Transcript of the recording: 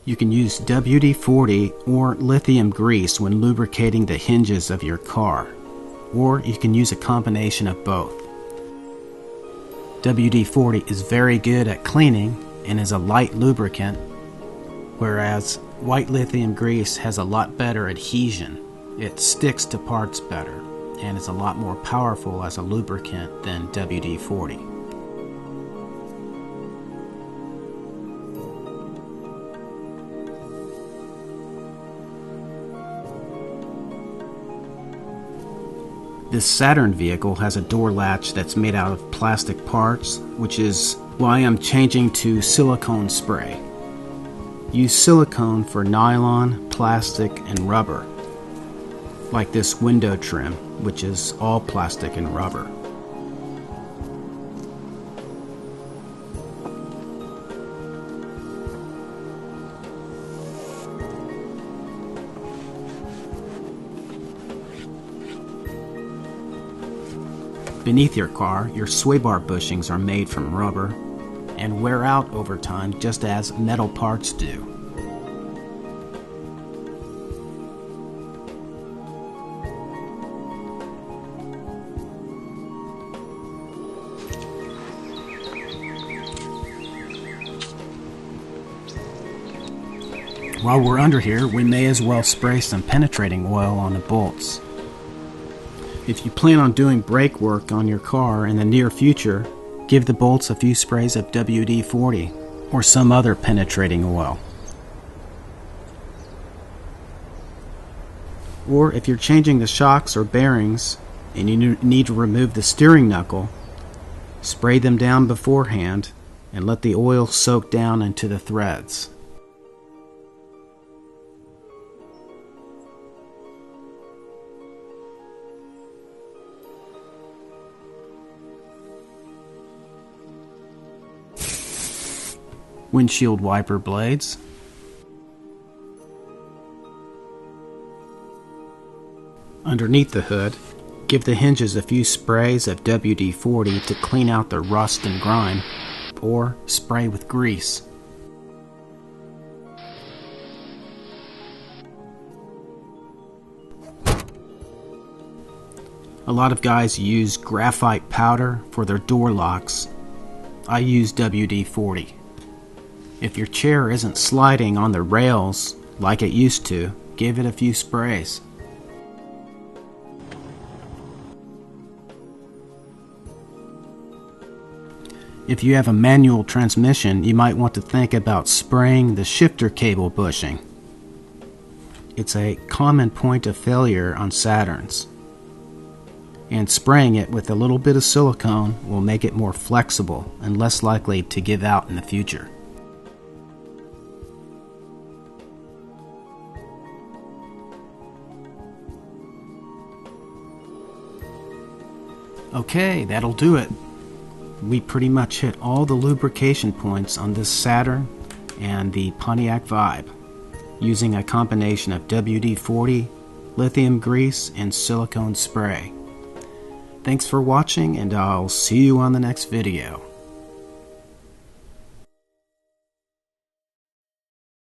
You can use WD-40 or lithium grease when lubricating the hinges of your car, or you can use a combination of both. WD-40 is very good at cleaning and is a light lubricant, whereas white lithium grease has a lot better adhesion. It sticks to parts better and is a lot more powerful as a lubricant than WD-40. This Saturn vehicle has a door latch that's made out of plastic parts, which is why I'm changing to silicone spray. Use silicone for nylon, plastic, and rubber, like this window trim, which is all plastic and rubber. Beneath your car, your sway bar bushings are made from rubber and wear out over time just as metal parts do. While we're under here, we may as well spray some penetrating oil on the bolts. If you plan on doing brake work on your car in the near future, give the bolts a few sprays of WD-40 or some other penetrating oil. Or if you're changing the shocks or bearings and you need to remove the steering knuckle, spray them down beforehand and let the oil soak down into the threads. Windshield wiper blades. Underneath the hood, give the hinges a few sprays of WD-40 to clean out the rust and grime, or spray with grease. A lot of guys use graphite powder for their door locks. I use WD-40. If your chair isn't sliding on the rails like it used to, give it a few sprays. If you have a manual transmission, you might want to think about spraying the shifter cable bushing. It's a common point of failure on Saturns, and spraying it with a little bit of silicone will make it more flexible and less likely to give out in the future. Okay, that'll do it. We pretty much hit all the lubrication points on this Saturn and the Pontiac Vibe using a combination of WD-40, lithium grease, and silicone spray. Thanks for watching, and I'll see you on the next video.